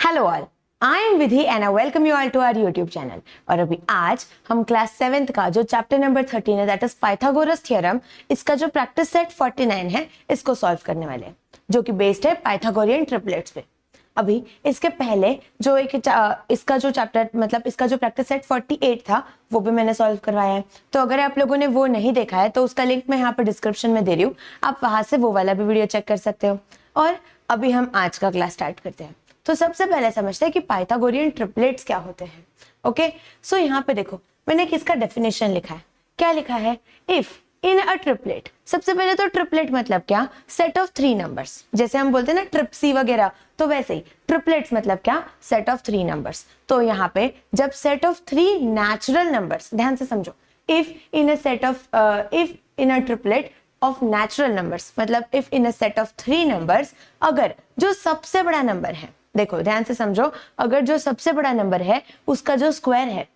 Hello all, I am Vidhi and I welcome you all to our YouTube channel. और अभी आज हम class 7th का जो चैप्टर नंबर 13 है दैट इज पाइथागोरस थ्योरम, इसका जो प्रैक्टिस सेट 49 है इसको सॉल्व करने वाले हैं, जो कि बेस्ड है पाइथागोरियन ट्रिपलेट्स पे। अभी इसके पहले जो इसका जो चैप्टर मतलब इसका जो प्रैक्टिस सेट 48 था वो भी मैंने सॉल्व करवाया है। तो अगर आप लोगों ने वो नहीं देखा है तो उसका लिंक मैं यहाँ पर डिस्क्रिप्शन में दे रही हूँ, आप वहां से वो वाला भी वीडियो चेक कर सकते हो। और अभी हम आज का क्लास स्टार्ट करते हैं। तो सबसे पहले समझते हैं कि पाइथागोरियन ट्रिपलेट्स क्या होते हैं। ओके, सो यहाँ पे देखो मैंने किसका डेफिनेशन लिखा है, क्या लिखा है, इफ इन अ ट्रिपलेट। सबसे पहले तो ट्रिपलेट मतलब क्या, सेट ऑफ 3 नंबर्स, जैसे हम बोलते हैं ना ट्रिप्सी वगैरह, तो वैसे ही ट्रिपलेट्स मतलब क्या, सेट ऑफ 3 नंबर्स। तो यहाँ पे जब सेट ऑफ 3 नेचुरल नंबर्स, ध्यान से समझो, if in a triplet of natural numbers, मतलब if in a set of 3 numbers, अगर जो सबसे बड़ा नंबर है, देखो ध्यान से समझो, अगर जो सबसे बड़ा नंबर है उसका जो स्क्वायर है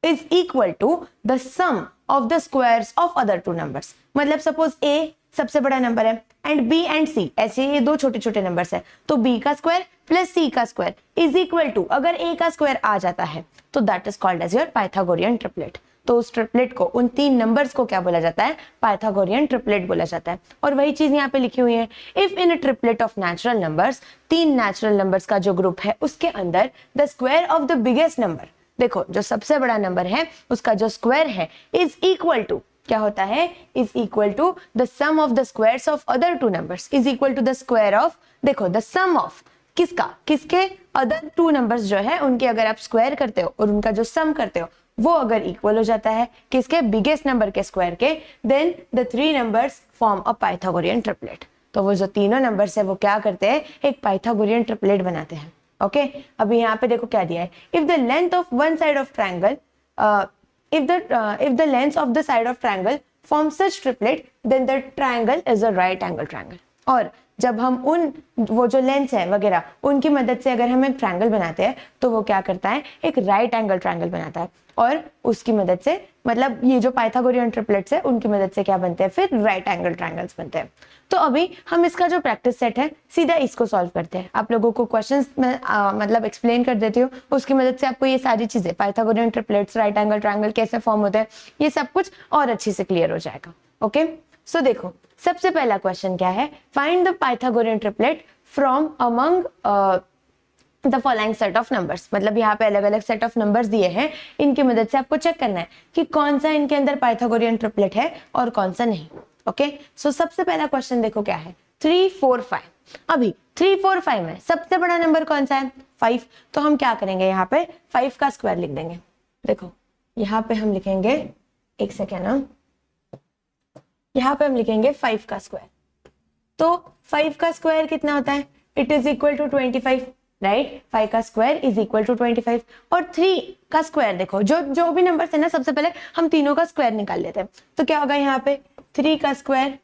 is equal to the sum of the squares of other two numbers। मतलब सपोज a सबसे बड़ा नंबर है एंड b एंड c ऐसे ये दो छोटे छोटे नंबर्स है, तो b का स्क्वायर प्लस c का स्क्वायर इज इक्वल टू, अगर a का स्क्वायर आ जाता है तो that is called as your Pythagorean triplet. तो उस ट्रिपलेट को, उन 3 नंबर्स को क्या बोला जाता है, पाइथागोरियन ट्रिपलेट बोला जाता है। और वही चीज यहाँ पे लिखी हुई है, if in a triplet of natural numbers, 3 natural numbers का जो ग्रुप है उसके अंदर the square of the biggest number, देखो जो सबसे बड़ा नंबर है उसका जो स्क्वायर है इज इक्वल टू, क्या होता है, is equal to the sum of the squares of other 2 numbers, is equal to the square of, देखो द सम ऑफ किसका, किसके, अदर 2 नंबर्स जो है उनके अगर आप स्क्वायर करते हो और उनका जो सम करते हो वो अगर इक्वल हो जाता है किसके, बिगेस्ट नंबर के स्क्वायर के, then the 3 numbers form a Pythagorean triplet. तो वो जो तीनों नंबर्स है वो क्या करते हैं, एक पाइथागोरियन ट्रिपलेट बनाते हैं। ओके, अभी यहाँ पे देखो क्या दिया है, if the length of one side of triangle, if the length of the side of triangle form such triplet then the triangle is a right angle triangle. और जब हम वो जो लेंस है वगैरह उनकी मदद से अगर हम एक ट्रायंगल बनाते हैं तो वो क्या करता है, एक राइट एंगल ट्रायंगल बनाता है। और उसकी मदद से, मतलब ये जो पाइथागोरियन ट्रिपलेट्स है उनकी मदद से क्या बनते हैं, फिर राइट एंगल ट्रायंगल्स बनते हैं। तो अभी हम इसका जो प्रैक्टिस सेट है सीधा इसको सॉल्व करते हैं। आप लोगों को क्वेश्चंस में मतलब एक्सप्लेन कर देती हूँ, उसकी मदद से आपको ये सारी चीजें, Pythagorean triplets, right angle triangle कैसे फॉर्म होते हैं, ये सब कुछ और अच्छे से क्लियर हो जाएगा। ओके, सो देखो सबसे पहला क्वेश्चन क्या है, find the Pythagorean triplet from among the following set of numbers. मतलब यहाँ पे अलग अलग सेट ऑफ नंबर्स दिए हैं, इनकी मदद से आपको चेक करना है कि कौन सा इनके अंदर पाइथागोरियन ट्रिपलेट है और कौन सा नहीं। ओके, सो सबसे पहला क्वेश्चन देखो क्या है, 3 4 5। अभी 3 4 5 में सबसे बड़ा नंबर कौन सा है, 5। तो हम क्या करेंगे, यहाँ पे 5 का स्क्वायर लिख देंगे। देखो यहाँ पे हम लिखेंगे, एक सेकेंड ना, यहाँ पे हम लिखेंगे 5 का स्क्वायर। तो 5 का स्क्वायर कितना होता है, it is equal to 25, right. 5 का स्क्वायर इज इक्वल टू 25। और 3 का स्क्वायर, देखो जो भी नंबर है ना, सबसे पहले हम तीनों का स्क्वायर निकाल लेते हैं। तो क्या होगा, यहाँ पे 3 का square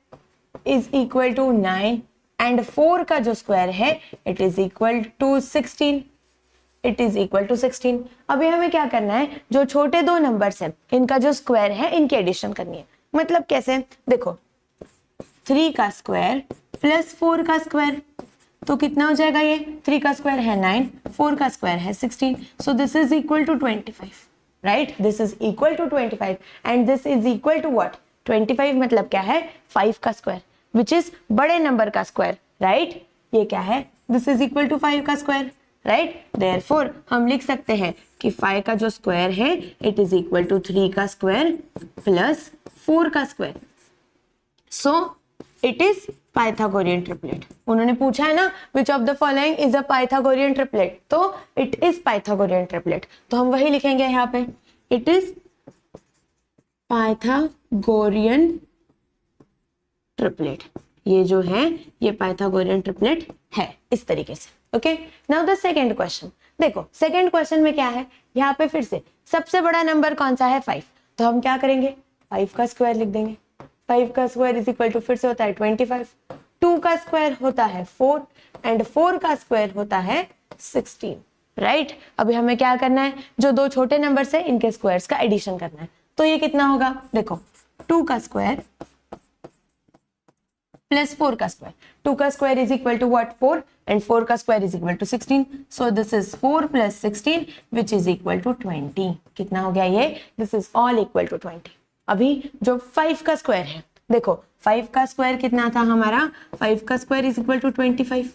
is equal to 9 and 4 का जो स्क्वायर है it is equal to 16, it is equal to 16। अभी हमें क्या करना है, जो छोटे 2 नंबर्स हैं इनका जो स्क्वायर है इनकी एडिशन करनी है। मतलब कैसे, देखो 3 का स्क्वायर प्लस 4 का स्क्वायर, तो कितना हो जाएगा, ये 3 का स्क्वायर है 9, 4 का स्क्वायर है 16, so this is equal to 25, right. This is equal to 25 and this is equal to what, 25 मतलब क्या है, 5 का स्क्वायर, विच इज बड़े नंबर का स्क्वायर, राइट। ये क्या है, दिस इज इक्वल टू 5 का स्क्वायर, राइट। देयरफॉर हम लिख सकते हैं कि 5 का जो स्क्वायर है इट इज इक्वल टू 3 का स्क्वायर प्लस 4 का square, so it is Pythagorean triplet. उन्होंने पूछा है ना which of the following is a Pythagorean triplet, तो इट इज पाइथागोरियन ट्रिपलेट। तो हम वही लिखेंगे यहाँ पे, इट इज पाइथागोरियन ट्रिपलेट। ये जो है ये पाइथागोरियन ट्रिपलेट है, इस तरीके से। Okay, now the second question. देखो सेकंड क्वेश्चन में क्या है, यहाँ पे फिर से सबसे बड़ा नंबर कौन सा है, 5। तो हम क्या करेंगे, 5 का स्क्वायर लिख देंगे। 5 का स्क्वायर इज इक्वल टू, फिर से होता है 25, 2 का स्क्वायर होता है 4 एंड 4 का स्क्वायर होता है 16, राइट। अभी हमें क्या करना है, जो 2 छोटे नंबर्स है इनके स्क्वायर्स का एडिशन करना है। तो ये कितना होगा, देखो 2 का स्क्वायर प्लस 4 का स्क्वायर, 2 का square is equal to what 4 and 4 का square is equal to 16, so this is 4 plus 16 which is equal to 20। कितना हो गया ये, this is all equal to 20। अभी जो 5 का स्क्वायर है, देखो 5 का स्क्वायर कितना था हमारा, 5 का square is equal to 25,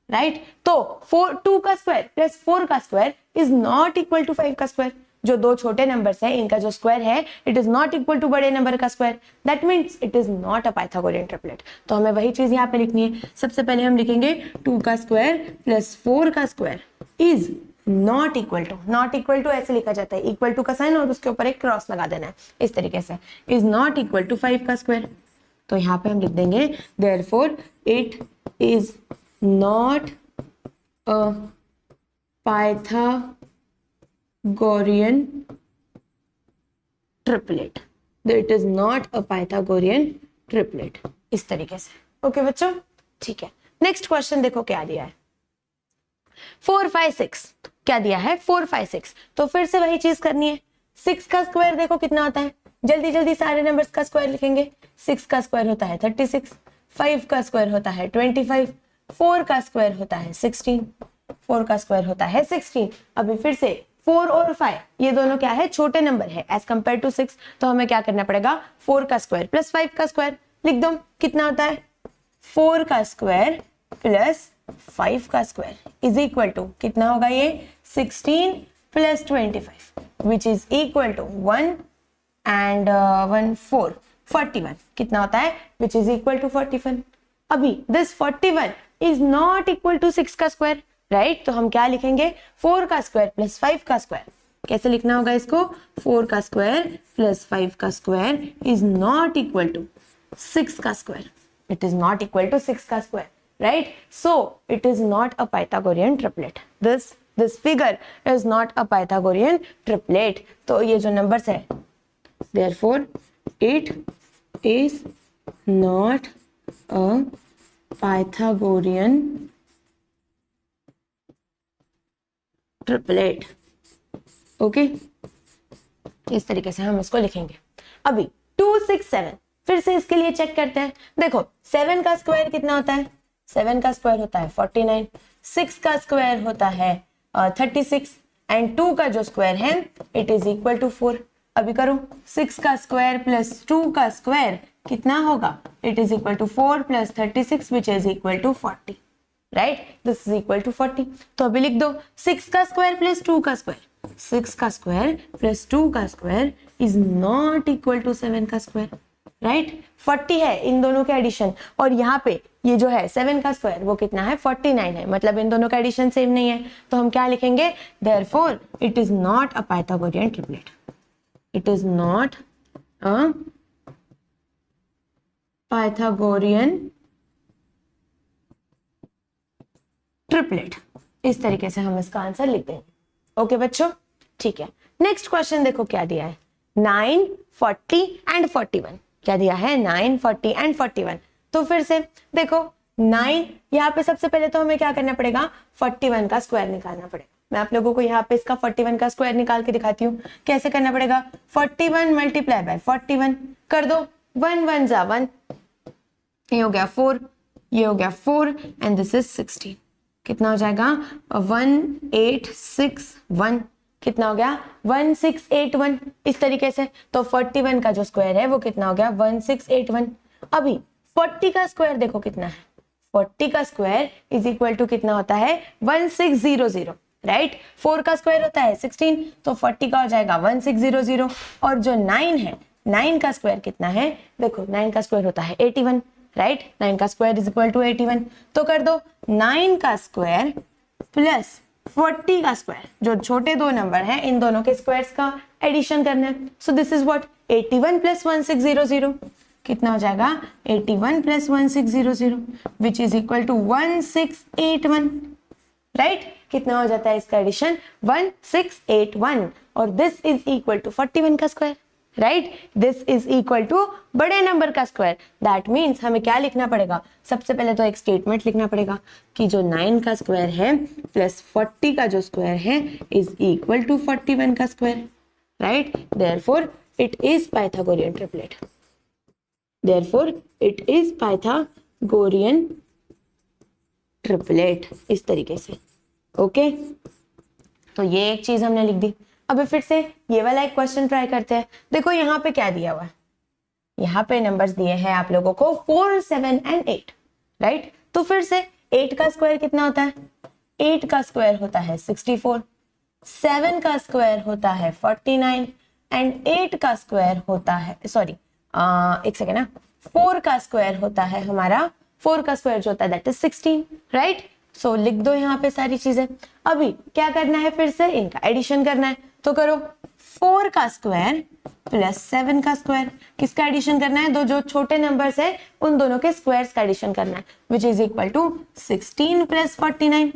right. तो 2 का स्क्वायर प्लस 4 का square is not equal to 5 का स्क्वायर। जो दो छोटे नंबर्स है इनका जो स्क्वायर है it is not equal to बड़े नंबर का square, that means it is not a Pythagorean triplet. तो हमें वही चीज यहाँ पे लिखनी है। सबसे पहले हम लिखेंगे 2 का स्क्वायर प्लस 4 का square is not equal to ऐसे लिखा जाता है, इक्वल टू का साइन और उसके ऊपर एक क्रॉस लगा देना है इस तरीके से, इज नॉट इक्वल टू 5 का स्क्वायर। तो यहाँ पे हम लिख देंगे therefore it is not a Pythagorean triplet, it is not a Pythagorean triplet, इस तरीके से। ओके बच्चों, ठीक है। नेक्स्ट क्वेश्चन देखो क्या दिया है, 4 5 6 क्या दिया है, 4 5 6। तो फिर से वही चीज करनी है। 6 का स्क्वायर देखो कितना होता है, जल्दी जल्दी सारे नंबर्स का स्क्वायर लिखेंगे। 6 का स्क्वायर होता है 36, 5 का स्क्वायर होता है 25, 4 का स्क्वायर होता है 16, 4 का स्क्वायर होता है 16। अभी फिर से 4 और 5 ये दोनों क्या है, छोटे नंबर है एज कंपेयर टू 6। तो हमें क्या करना पड़ेगा, 4 का स्क्वायर प्लस 5 का स्क्वायर लिख दो। कितना होता है, 4 का स्क्वायर प्लस 5 का स्क्वायर इज इक्वल टू कितना होगा ये, 16 plus 25 which is equal to 1 and 1 4 41। कितना होता है, विच इज इक्वल टू 41। अभी this 41 is not equal to 6 का स्क्वायर, राइट। तो हम क्या लिखेंगे, 4 का स्क्वायर प्लस 5 का स्क्वायर। कैसे लिखना होगा इसको, 4 का स्क्वायर प्लस 5 का square is not equal to 6 का square, it is not equal to 6 का square, right? So it is not a Pythagorean triplet. This figure is not a Pythagorean triplet. तो ये जो numbers है, therefore it is not a Pythagorean triplet. Okay? इस तरीके से हम इसको लिखेंगे। अभी 2 6 7 फिर से इसके लिए चेक करते हैं। देखो 7 का स्क्वायर कितना होता है, 7 का स्क्वायर होता है 49, 6 का स्क्वायर होता है 36 एंड 2 का जो स्क्वायर है इट इज इक्वल टू 4। अभी करो 6 का स्क्वायर प्लस 2 का स्क्वायर कितना होगा, it is equal to 4 plus 36 which is equal to 40, right. This is equal to 40। तो अभी लिख दो 6 का स्क्वायर प्लस 2 का स्क्वायर, 6 का स्क्वायर प्लस 2 का square is not equal to 7 का स्क्वायर, राइट। 40 है इन दोनों के एडिशन, और यहाँ पे ये जो है 7 का स्क्वायर वो कितना है 49 है, मतलब इन दोनों का एडिशन सेम नहीं है। तो हम क्या लिखेंगे, therefore it is not a Pythagorean triplet, it is not a Pythagorean triplet. इस तरीके से हम इसका आंसर लिख देंगे। ओके बच्चों, ठीक है। नेक्स्ट क्वेश्चन देखो क्या दिया है, 9 40 एंड 41। क्या दिया है, 9 40 एंड 41। तो फिर से देखो 9 यहाँ पे सबसे पहले तो हमें क्या करना पड़ेगा, 41 का स्क्वायर निकालना पड़ेगा। मैं आप लोगों को यहाँ पे इसका 41 का स्क्वायर निकाल के दिखाती हूँ। कैसे करना पड़ेगा, 41 मल्टीप्लाई बाय 41 कर दो, 1 1 जा 1, ये हो गया 4, ये हो गया 4 एंड दिस इज 16। कितना हो जाएगा, 1861। कितना हो गया, 1681। इस तरीके से तो 41 का जो स्क्वायर है वो कितना हो गया, 1681। अभी 40 का स्क्वायर देखो कितना है, 40 का स्क्वायर इज इक्वल टू कितना होता है, 1600, राइट। 4 का स्क्वायर होता है 16, तो 40 का हो जाएगा 1600। और जो 9 है, 9 का स्क्वायर कितना है, देखो 9 का स्क्वायर होता है 81, राइट। 9 का स्क्वायर इज इक्वल टू 81। तो कर दो 9 का स्क्वायर प्लस 40 का स्क्वायर, जो छोटे दो नंबर हैं इन दोनों के स्क्वायर्स का एडिशन करना है। So this is what, 81 plus 1600। कितना हो जाएगा, 81 plus 1600 which is equal to 1681, right. कितना हो जाता है इसका एडिशन, 1681। और दिस इज इक्वल टू 41 का square, right. This is equal to बड़े नंबर का स्क्वायर। दैट मीन्स हमें क्या लिखना पड़ेगा, सबसे पहले तो एक स्टेटमेंट लिखना पड़ेगा कि जो 9 का स्क्वायर है प्लस 40 का जो स्क्वायर है इज इक्वल टू 41 का square, right. Therefore it is Pythagorean triplet, therefore it is Pythagorean Pythagorean triplet, इस तरीके से। ओके, तो ये एक चीज हमने लिख दी। अभी फिर से ये वाला एक क्वेश्चन ट्राई करते हैं। देखो यहाँ पे क्या दिया हुआ है, यहाँ पे नंबर्स दिए हैं आप लोगों को 4, 7 एंड 8, राइट। तो फिर से 8 का स्क्वायर कितना होता है, 8 का स्क्वायर होता है 64, 7 का स्क्वायर होता है 49 एंड 8 का स्क्वायर होता है, सॉरी एक सेकेंड ना, 4 का स्क्वायर होता है हमारा, 4 का स्क्वायर जो होता है दैट इज 16, राइट। सो लिख दो यहाँ पे सारी चीजें। अभी क्या करना है, फिर से इनका एडिशन करना है, तो करो 4 का स्क्वायर प्लस 7 का स्क्वायर। किसका एडिशन करना है, दो जो छोटे नंबर्स है उन दोनों के स्क्वायर्स का एडिशन करना है, which is equal to 16 plus 49।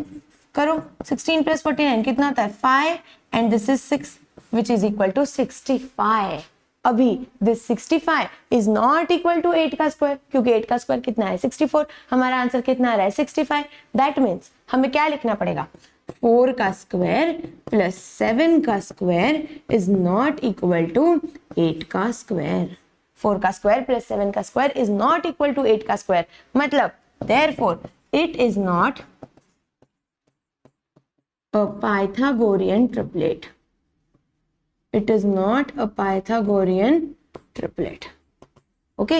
करो 16 प्लस 49 कितना होता है 5 and this is 6 which is equal to 65। अभी this 65 is not equal to 8 का स्क्वायर, क्योंकि 8 का स्क्वायर कितना है 64, हमारा आंसर कितना आ रहा है 65। दैट मीन्स हमें क्या लिखना पड़ेगा, 4 का स्क्वायर प्लस 7 का square is not equal to 8 का स्क्वायर। 4 का स्क्वायर प्लस 7 का square is not equal to 8 का स्क्वायर, मतलब therefore it is not a Pythagorean triplet. It is not a Pythagorean triplet. Okay?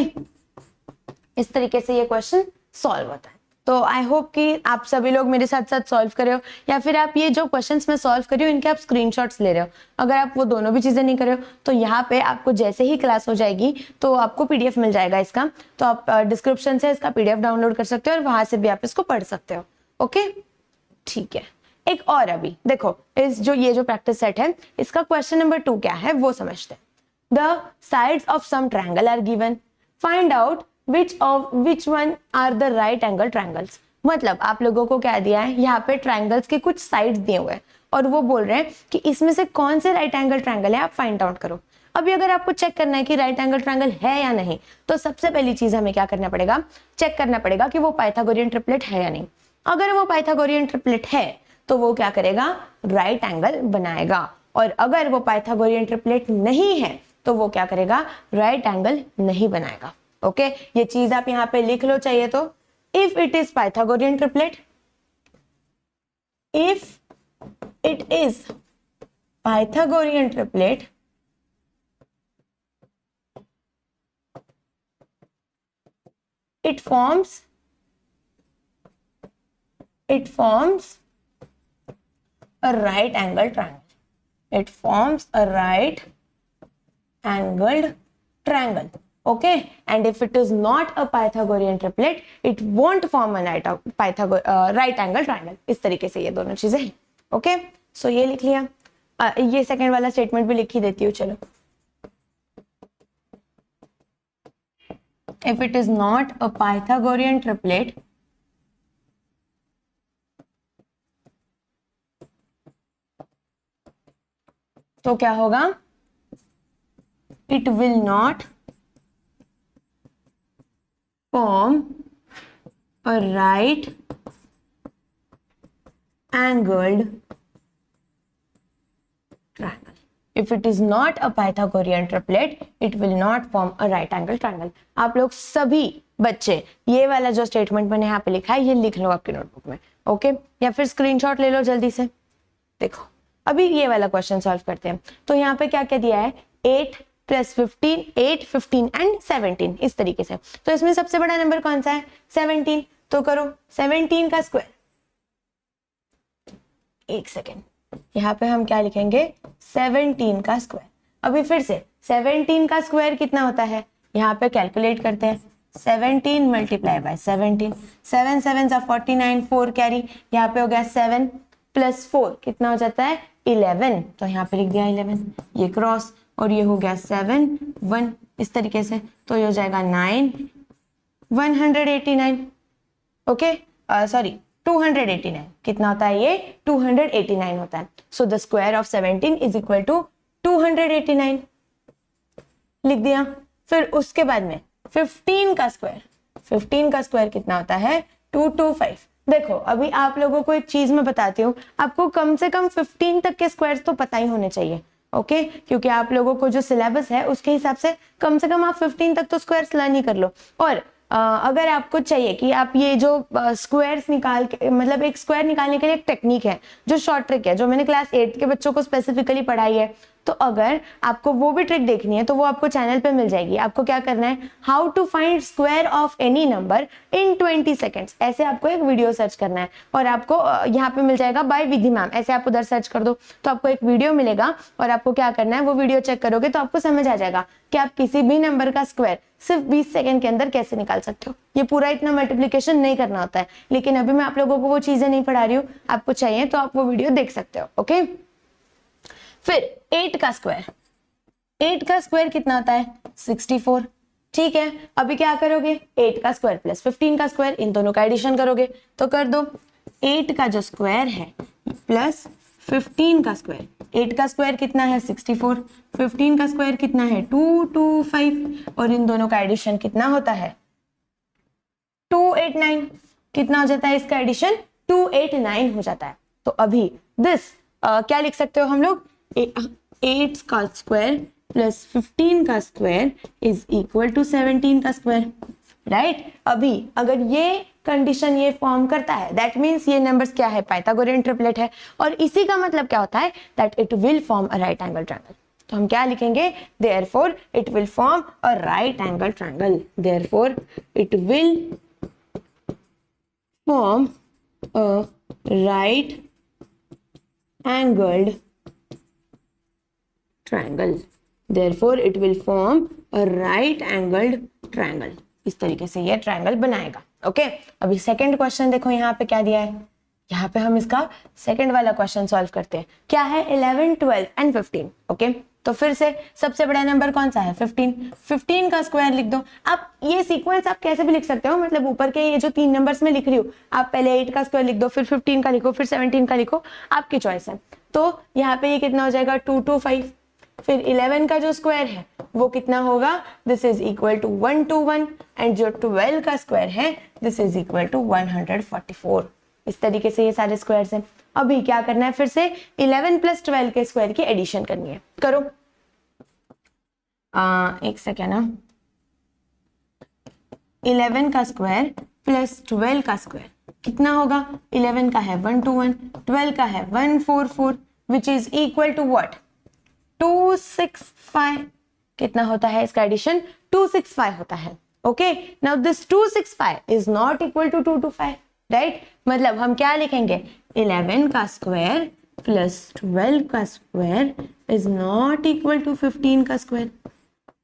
इस तरीके से ये क्वेश्चन सॉल्व होता है। तो आई होप कि आप सभी लोग मेरे साथ साथ सॉल्व कर रहे हो, या फिर आप ये जो क्वेश्चंस मैं सॉल्व कर रही हूँ इनके आप स्क्रीनशॉट्स ले रहे हो। अगर आप वो दोनों भी चीजें नहीं कर रहे हो तो यहाँ पे आपको जैसे ही क्लास हो जाएगी तो आपको पीडीएफ मिल जाएगा इसका, तो आप डिस्क्रिप्शन से इसका पीडीएफ डाउनलोड कर सकते हो और वहां से भी आप इसको पढ़ सकते हो। ओके, ठीक है। एक और अभी देखो, इस जो ये जो प्रैक्टिस सेट है इसका क्वेश्चन नंबर 2 क्या है वो समझते हैं। The sides of some triangle are given, find out which one are the right angle triangles। मतलब आप लोगों को क्या दिया है, यहाँ पे ट्रायंगल्स के कुछ साइड्स दिए हुए हैं और वो बोल रहे हैं कि इसमें से कौन से राइट एंगल ट्रायंगल है, आप फाइंड आउट करो। अभी अगर आपको चेक करना है कि राइट एंगल ट्रायंगल है या नहीं, तो सबसे पहली चीज हमें क्या करना पड़ेगा, चेक करना पड़ेगा कि वो पाइथागोरियन ट्रिपलेट है या नहीं। अगर वो पाइथागोरियन ट्रिपलेट है तो वो क्या करेगा, राइट एंगल बनाएगा, और अगर वो पाइथागोरियन ट्रिपलेट नहीं है तो वो क्या करेगा, राइट एंगल नहीं बनाएगा। ओके, ये चीज आप यहाँ पे लिख लो चाहिए तो। If it is Pythagorean triplet, if it is Pythagorean triplet, it forms a right angle triangle. It forms a right angled triangle. Okay, and if it is not a Pythagorean triplet, it won't form a right angle triangle. इस तरीके से ये दोनों चीजें हैं। Okay, सो ये लिख लिया। ये सेकंड वाला स्टेटमेंट भी लिख ही देती हूँ, चलो। If it is not a Pythagorean triplet, तो क्या होगा, it will not form a right angled triangle. If it is not a Pythagorean triplet, it will not form a right angle triangle. आप लोग सभी बच्चे ये वाला जो स्टेटमेंट मैंने यहाँ पे लिखा है ये लिख लो आपकी नोटबुक में। ओके, या फिर स्क्रीनशॉट ले लो जल्दी से। देखो अभी ये वाला क्वेश्चन सॉल्व करते हैं। तो यहाँ पे क्या क्या दिया है, 8 प्लस 15, 8, 15 एंड 17, इस तरीके से। तो इसमें सबसे बड़ा नंबर कौन सा है, 17। तो करो 17 का स्क्वायर, एक सेकेंड, यहाँ पे हम क्या लिखेंगे, 17 का स्क्वायर। अभी फिर से 17 का स्क्वायर कितना होता है, यहाँ पे कैलकुलेट करते हैं। 17 मल्टीप्लाई बाय 17, 7 7 49, 4 कैरी, यहाँ पे हो गया 7 प्लस 4 कितना हो जाता है 11, तो यहाँ पे लिख दिया 11, ये क्रॉस, और ये हो गया 7 1, इस तरीके से। तो ये हो जाएगा 9 189। ओके, सॉरी 289, कितना होता है ये 289 होता है। So the square of 17 is equal to 289, लिख दिया। फिर उसके बाद में 15 का स्क्वायर, 15 का स्क्वायर कितना होता है 225। देखो अभी आप लोगों को एक चीज मैं बताती हूँ, आपको कम से कम 15 तक के स्क्वायर्स तो पता ही होने चाहिए। ओके, क्योंकि आप लोगों को जो सिलेबस है उसके हिसाब से कम आप 15 तक तो स्क्वायर्स लर्न ही कर लो। और अगर आपको चाहिए कि आप ये जो स्क्वायर्स निकाल के, मतलब एक स्क्वायर निकालने के लिए एक टेक्निक है जो शॉर्ट ट्रिक है, जो मैंने क्लास 8 के बच्चों को स्पेसिफिकली पढ़ाई है, तो अगर आपको वो भी ट्रिक देखनी है तो वो आपको चैनल पे मिल जाएगी। आपको क्या करना है, how to find square of any number in 20 seconds, ऐसे आपको एक वीडियो सर्च करना है और आपको यहाँ पे मिल जाएगा बाय विधि मैम, ऐसे आप उधर सर्च कर दो तो आपको एक वीडियो मिलेगा और आपको क्या करना है, वो वीडियो चेक करोगे तो आपको समझ आ जाएगा कि आप किसी भी नंबर का स्क्वायर सिर्फ 20 सेकंड के अंदर कैसे निकाल सकते हो। ये पूरा इतना मल्टीप्लिकेशन नहीं करना होता है, लेकिन अभी मैं आप लोगों को वो चीजें नहीं पढ़ा रही हूँ, आपको चाहिए तो आप वो वीडियो देख सकते हो। ओके, फिर 8 का स्क्वायर, 8 का स्क्वायर कितना होता है, 64। ठीक है, अभी क्या करोगे, 8 का स्क्वायर प्लस 15 का स्क्वायर, इन दोनों का एडिशन करोगे तो कर दो 8 का जो स्क्वायर है प्लस 15 का स्क्वायर। 8 का स्क्वायर कितना है 64, 15 का स्क्वायर कितना है 225 और इन दोनों का एडिशन कितना होता है 289। कितना हो जाता है इसका एडिशन, 289 हो जाता है। तो अभी दिस क्या लिख सकते हो हम लोग, 8 का स्क्वायर प्लस 15 का स्क्वायर इज इक्वल टू 17 का स्क्वायर, राइट। अभी अगर ये कंडीशन ये फॉर्म करता है, दैट मीन्स ये नंबर्स क्या है, पाइथागोरियन ट्रिपलेट है, और इसी का मतलब क्या होता है, that it will form a right angle triangle. तो हम क्या लिखेंगे, therefore it will form a right angle triangle, therefore it will form a right angled triangle, therefore it will form a right angled triangle। इस तरीके से ये triangle बनाएगा। Okay, अभी सेकंड क्वेश्चन देखो यहाँ पे क्या दिया है, यहाँ पे हम इसका सेकंड वाला क्वेश्चन सॉल्व करते हैं। क्या है, 11, 12 एंड 15। ओके, तो फिर से सबसे बड़ा नंबर कौन सा है, 15। 15 का स्क्वायर लिख दो। आप ये सीक्वेंस आप कैसे भी लिख सकते हो, मतलब ऊपर के ये जो 3 नंबर्स में लिख रही हूँ, आप पहले 8 का स्क्वायर लिख दो, फिर 15 का लिखो, फिर 17 का लिखो, आपकी चॉइस है। तो यहाँ पे ये कितना हो जाएगा 225, फिर 11 का जो स्क्वायर है वो कितना होगा, this is equal to 121 and जो 12 का स्क्वायर है दिस इज इक्वल टू 144। इस तरीके से ये सारे स्क्वायर्स हैं। अभी क्या करना है, फिर से 11 प्लस 12 के स्क्वायर की एडिशन करनी है। करो, एक सेकेंड ना, 11 का स्क्वायर प्लस 12 का स्क्वायर कितना होगा, 11 का है 121, 12 का है 144 which is equal to what, 265। कितना होता है इसका एडिशन, 265 होता है। Okay, now this 265 is not equal to 225, right. मतलब हम क्या लिखेंगे, 11 का स्क्वायर प्लस 12 का square is not equal to 15 का square,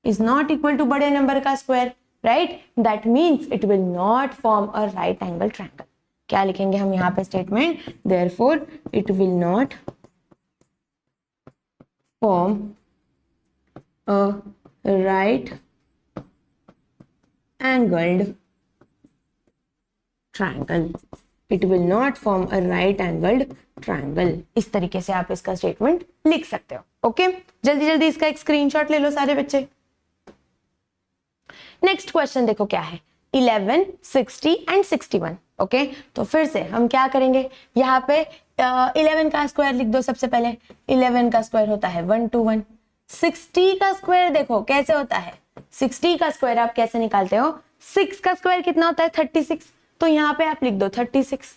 is not equal to बड़े नंबर का square, right. That means it will not form a right angle triangle. क्या लिखेंगे हम यहाँ पे statement, therefore it will not form a right angled triangle, it will not form a right angled triangle। इस तरीके से आप इसका स्टेटमेंट लिख सकते हो। ओके, जल्दी जल्दी इसका एक स्क्रीनशॉट ले लो सारे बच्चे। नेक्स्ट क्वेश्चन देखो क्या है, 11, 60 एंड 61। ओके, तो फिर से हम क्या करेंगे, यहाँ पे 11 का स्क्वायर लिख दो सबसे पहले। 11 का स्क्वायर होता है 121। 60 का स्क्वायर देखो कैसे होता है, 60 का स्क्वायर आप कैसे निकालते हो, 6 का स्क्वायर कितना होता है 36, तो यहाँ पे आप लिख दो 36।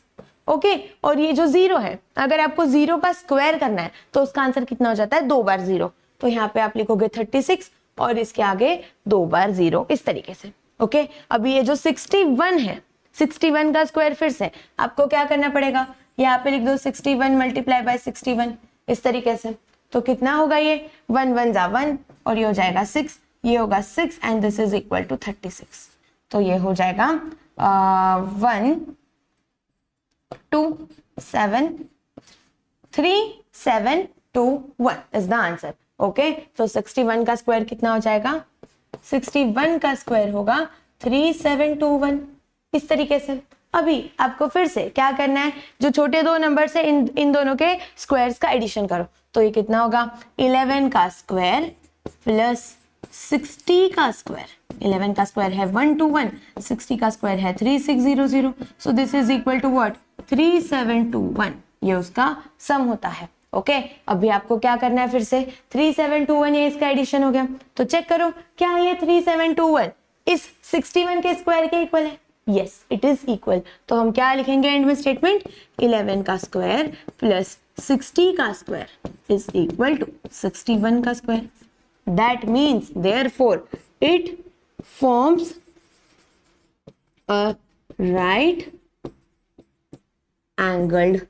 ओके, और ये जो 0 है, अगर आपको 0 का स्क्वायर करना है तो उसका आंसर कितना हो जाता है 2 बार 0, तो यहाँ पे आप लिखोगे 36 और इसके आगे 2 बार 0, इस तरीके से। ओके, अभी ये जो 61 है, 61 का स्क्वायर फिर से आपको क्या करना पड़ेगा, यहाँ पे लिख दो 61 मल्टीप्लाई बाय 61, इस तरीके से। तो कितना होगा ये, 1 1 जा 1 और ये हो जाएगा 6, ये होगा 6 and this is equal to 36। तो ये हो जाएगा 1 2 7 3 7 2 1 इज द आंसर। ओके, तो 61 का स्क्वायर कितना हो जाएगा, 61 का स्क्वायर होगा 3721, इस तरीके से। अभी आपको फिर से क्या करना है, जो छोटे दो नंबर से इन दोनों के स्क्वायर्स का एडिशन करो। तो ये कितना होगा, 11 का स्क्वायर प्लस 60 का स्क्वायर। 11 का स्क्वायर है 121, 60 का स्क्वायर है 3600, so this is equal to what, 3721। ये उसका सम होता है। ओके, अभी आपको क्या करना है, फिर से 3721, ये इसका एडिशन हो गया। तो चेक करो क्या ये 3721 इस 61 के स्क्वायर के इक्वल है? Yes, it is equal. तो हम क्या लिखेंगे एंड में स्टेटमेंट? 11 का स्क्वायर प्लस 60 का स्क्वायर इज इक्वल टू 61 का square. That means therefore it forms a right angled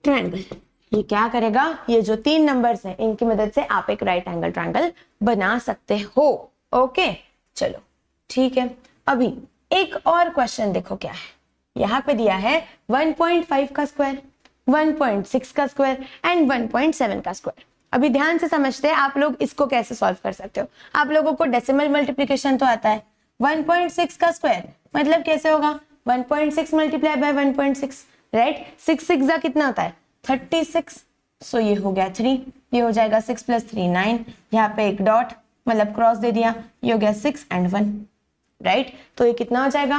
triangle. ये क्या करेगा? ये जो 3 नंबर्स हैं इनकी मदद से आप एक राइट एंगल ट्रायंगल बना सकते हो। ओके, चलो ठीक है। अभी एक और क्वेश्चन देखो क्या है। यहाँ पे दिया है 1.5 का स्क्वायर, 1.6 का स्क्वायर एंड 1.7 का स्क्वायर। अभी ध्यान से समझते हैं आप लोग इसको कैसे सॉल्व कर सकते हो। आप लोगों को डेसिमल मल्टीप्लिकेशन तो आता है। 1.6 का स्क्वायर मतलब कैसे होगा? 1.6 मल्टीप्लाई बाय 1.6, राइट? 6 6 जा कितना होता है? 36। सो ये हो गया 3, ये हो जाएगा 6 + 3 9, यहाँ पे एक डॉट मतलब क्रॉस दे दिया, ये हो गया 6 and 1, राइट? तो ये कितना हो जाएगा?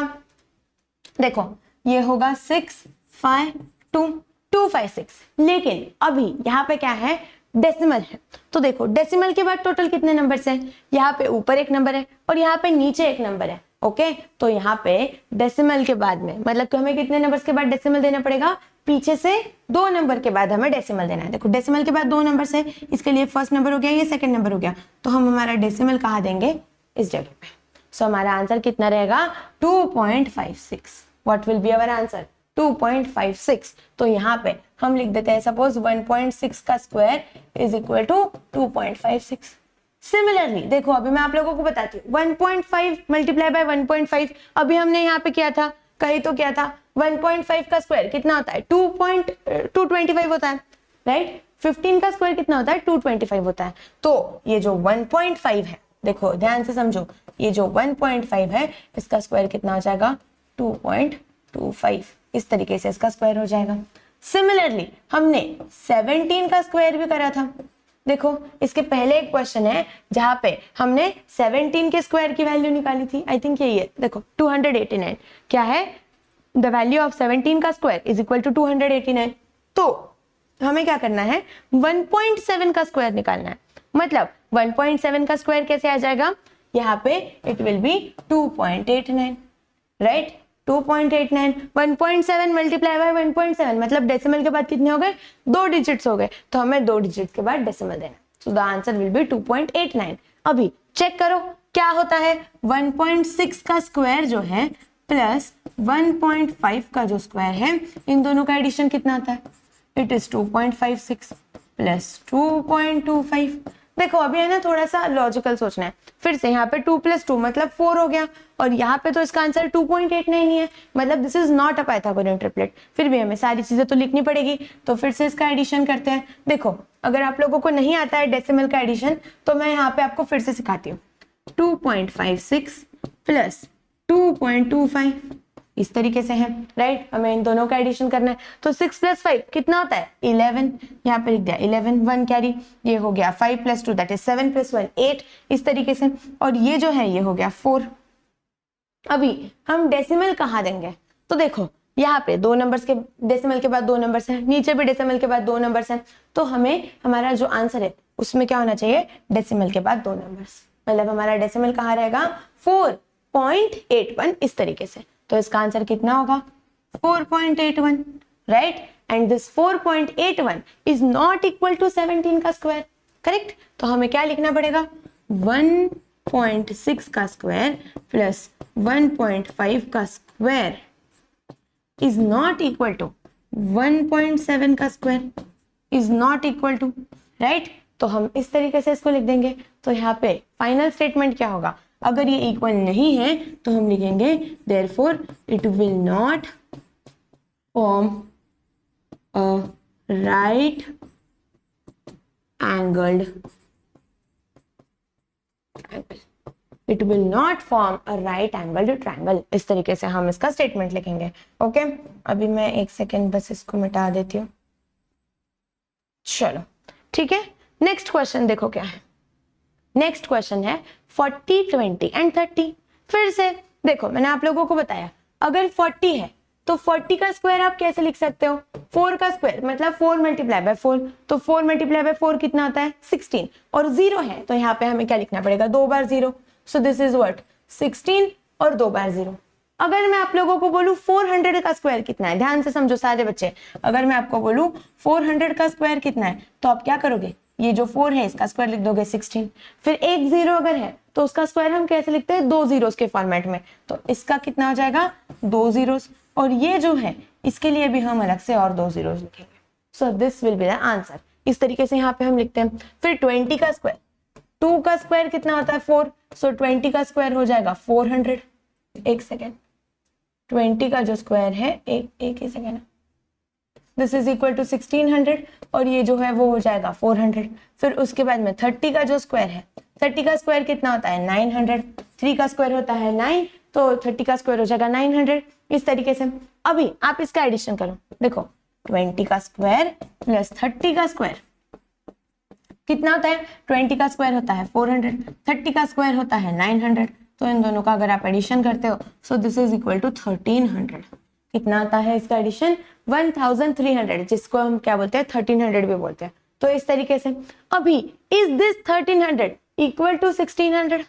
देखो ये होगा 6 5 2 2 5 6। लेकिन अभी यहाँ पे क्या है? डेसिमल है। तो देखो डेसिमल के बाद टोटल कितने नंबर्स हैं? यहाँ पे ऊपर एक नंबर है और यहाँ पे नीचे एक नंबर है। ओके, तो यहाँ पे डेसिमल के बाद में मतलब कि हमें कितने नंबर्स के बाद डेसिमल देना पड़ेगा? पीछे से 2 नंबर के बाद हमें डेसिमल देना है। देखो डेसिमल के बाद 2 नंबर्स है, इसके लिए फर्स्ट नंबर हो गया, ये सेकंड नंबर हो गया। तो हम हमारा डेसिमल कहाँ देंगे? इस जगह पे। सो हमारा आंसर कितना रहेगा? 2.56। What will be our answer? 2.56। तो यहाँ पे हम लिख देते हैं सपोज 1.6 का square is equal to 2.56। Similarly देखो अभी मैं आप लोगों को बताती हूँ 1.5 मल्टीप्लाई बाय 1.5। अभी हमने यहाँ पे किया था, कहीं तो क्या था? 1.5 का स्क्वायर कितना होता है? 225 होता है, राइट? 15 का स्क्वायर कितना होता है? 225 होता है। तो ये जो 1.5 है, देखो ध्यान से समझो, ये जो 1.5 है इसका स्क्वायर कितना हो जाएगा? 2.25। इस तरीके से इसका स्क्वायर हो जाएगा। सिमिलरली हमने 17 का स्क्वायर भी करा था। देखो इसके पहले एक क्वेश्चन है जहां पे हमने 17 के स्क्वायर की वैल्यू निकाली थी। आई थिंक यही है, देखो 289। क्या है? द वैल्यू ऑफ 17 का स्क्वायर इज इक्वल टू 289। तो हमें क्या करना है? 1.7 का स्क्वायर निकालना है। मतलब 1.7 का स्क्वायर कैसे आ जाएगा? यहाँ पे it will be 2.89, right? 2.89 1.7 multiply by 1.7 मतलब डेसिमल के बाद कितने हो गए? 2 डिजिट्स हो गए। तो हमें 2 डिजिट के बाद डेसिमल देना। So the answer will be 2.89। अभी चेक करो क्या होता है? 1.6 का स्क्वायर जो है प्लस 1.5 का जो स्क्वायर है, इन दोनों का एडिशन कितना आता है? It is 2.56 plus 2.25। देखो अभी है ना थोड़ा सा लॉजिकल सोचना है। फिर से यहाँ पे 2 + 2 मतलब 4 हो गया और यहाँ पे तो इसका आंसर 2.89 ही है। मतलब this is not a Pythagorean triplet. फिर भी हमें सारी चीजें तो लिखनी पड़ेगी, तो फिर से इसका एडिशन करते हैं। देखो अगर आप लोगों को नहीं आता है डेसिमल का एडिशन तो मैं यहाँ पे आपको फिर से सिखाती हूँ। 2.56 प्लस 2.25 इस तरीके से है, राइट? हमें इन दोनों का एडिशन करना है। तो 6 + 5 कितना होता है? 11। यहाँ पे लिख दिया 11, 1 कैरी, ये हो गया 5 + 2 दैट इज 7 + 1 8 इस तरीके से। और ये जो है ये हो गया 4। अभी हम डेसिमल कहाँ देंगे? तो देखो यहाँ पे 2 नंबर्स के डेसिमल के बाद 2 नंबर्स हैं, नीचे भी डेसिमल के बाद 2 नंबर्स हैं। तो हमें हमारा जो आंसर है उसमें क्या होना चाहिए? डेसिमल के बाद 2 नंबर्स। मतलब हमारा डेसिमल कहाँ रहेगा? 4.81 इस तरीके से। तो इसका आंसर कितना होगा? 4.81, right? And this 4.81 is not equal to 17 का स्क्वायर, करेक्ट? तो हमें क्या लिखना पड़ेगा? 1.6 का स्क्वायर प्लस 1.5 का square is not equal to 1.7 का square is not equal to, right? तो हम इस तरीके से इसको लिख देंगे। तो यहाँ पे फाइनल स्टेटमेंट क्या होगा? अगर ये इक्वल नहीं है तो हम लिखेंगे therefore it will not form a right angled triangle. It will not form a right angled triangle. इस तरीके से हम इसका स्टेटमेंट लिखेंगे। ओके, अभी मैं 1 सेकेंड बस इसको मिटा देती हूँ। चलो ठीक है, नेक्स्ट क्वेश्चन देखो क्या है। नेक्स्ट क्वेश्चन है 40 20 एंड 30। फिर से देखो मैंने आप लोगों को बताया अगर 40 है तो 40 का स्क्वायर आप कैसे लिख सकते हो, 4 का स्क्वायर मतलब 4 मल्टीप्लाई बाय 4, तो 4 मल्टीप्लाई बाय 4 कितना होता है 16, और 0 है तो यहाँ पे हमें क्या लिखना पड़ेगा 2 बार 0, सो दिस इज व्हाट 16 और 2 बार 0। अगर मैं आप लोगों को बोलूं 400 का स्क्वायर कितना है, ध्यान से समझो सारे बच्चे, अगर मैं आपको बोलूं 400 का स्क्वायर कितना है तो आप क्या करोगे, ये जो 4 है इसका स्क्वायर लिख दोगे 16, फिर एक 0 अगर है तो उसका स्क्वायर हम कैसे लिखते हैं 2 zeros के फॉर्मेट में, तो इसका कितना हो जाएगा 2 zeros, और ये जो है इसके लिए भी हम अलग से और 2 zeros लिखेंगे, so this will be the answer. इस तरीके से यहाँ पे हम लिखते हैं। फिर 20 का स्क्वायर, 2 का स्क्वायर कितना होता है 4, सो 20 का स्क्वायर हो जाएगा 400, एक सेकेंड 20 का जो स्क्वायर है एक ही second, this is equal to 1600, और ये जो है वो हो जाएगा 400। फिर उसके बाद में 30 का जो स्क्वायर है, 30 का स्क्वायर कितना होता है 900, 3 का स्क्वायर होता है 9, तो 30 का स्क्वायर हो जाएगा 900। इस तरीके से अभी आप इसका एडिशन करो, देखो 20 का स्क्वायर प्लस 30 का स्क्वायर कितना होता है, 20 का स्क्वायर होता है 400, 30 का स्क्वायर होता है 900, तो इन दोनों का अगर आप एडिशन करते हो so this is equal to 1300। कितना आता है इसका एडिशन 1300, जिसको हम क्या बोलते हैं 1300 भी बोलते हैं। तो इस तरीके से अभी इज दिस 1300 इक्वल टू 1600,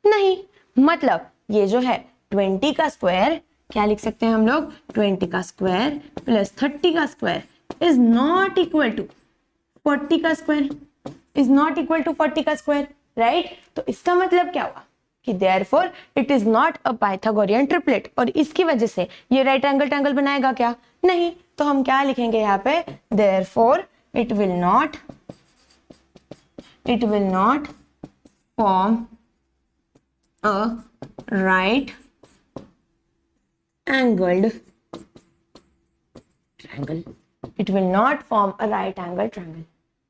नहीं, मतलब ये जो है 20 का स्क्वायर क्या लिख सकते हैं हम लोग, 20 का स्क्वायर प्लस 30 का square is not equal to 40 का square, is not equal to 40 का स्क्वायर, राइट। तो इसका मतलब क्या हुआ कि therefore it is not a Pythagorean triplet, और इसकी वजह से ये राइट एंगल ट्रायंगल बनाएगा क्या, नहीं, तो हम क्या लिखेंगे यहाँ पे therefore it will not form a right angled triangle, it will not form a right angled triangle।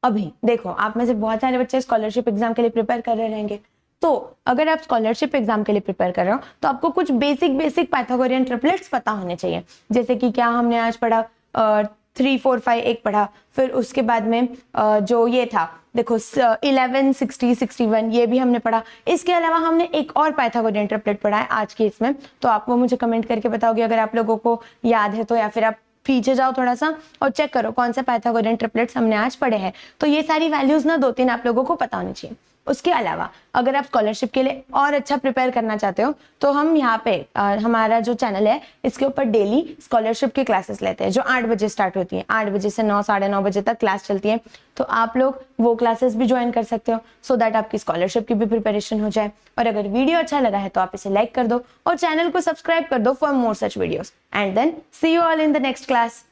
अभी देखो आप में से बहुत सारे बच्चे स्कॉलरशिप एग्जाम के लिए प्रिपेयर कर रहे रहेंगे, तो अगर आप स्कॉलरशिप एग्जाम के लिए प्रिपेयर कर रहे हो तो आपको कुछ बेसिक पाइथागोरियन ट्रिपलेट्स पता होने चाहिए, जैसे कि क्या हमने आज पढ़ा 3 4 5 एक पढ़ा, फिर उसके बाद में जो ये था देखो 11 60 61 ये भी हमने पढ़ा। इसके अलावा हमने एक और पाइथागोरियन ट्रिपलेट पढ़ा है आज के इसमें, तो आप वो मुझे कमेंट करके बताओगे अगर आप लोगों को याद है तो, या फिर आप पीछे जाओ थोड़ा सा और चेक करो कौन से पाइथागोरियन ट्रिपलेट्स हमने आज पढ़े हैं। तो ये सारी वैल्यूज ना 2-3 आप लोगों को पता होनी चाहिए। उसके अलावा अगर आप स्कॉलरशिप के लिए और अच्छा प्रिपेयर करना चाहते हो तो हम यहाँ पे हमारा जो चैनल है इसके ऊपर डेली स्कॉलरशिप की क्लासेस लेते हैं जो 8 बजे स्टार्ट होती हैं, 8 बजे से 9 साढ़े 9 बजे तक क्लास चलती है, तो आप लोग वो क्लासेस भी ज्वाइन कर सकते हो सो दैट आपकी स्कॉलरशिप की भी प्रिपरेशन हो जाए। और अगर वीडियो अच्छा लगा है तो आप इसे लाइक कर दो और चैनल को सब्सक्राइब कर दो for more such videos, and then see you all in the next class.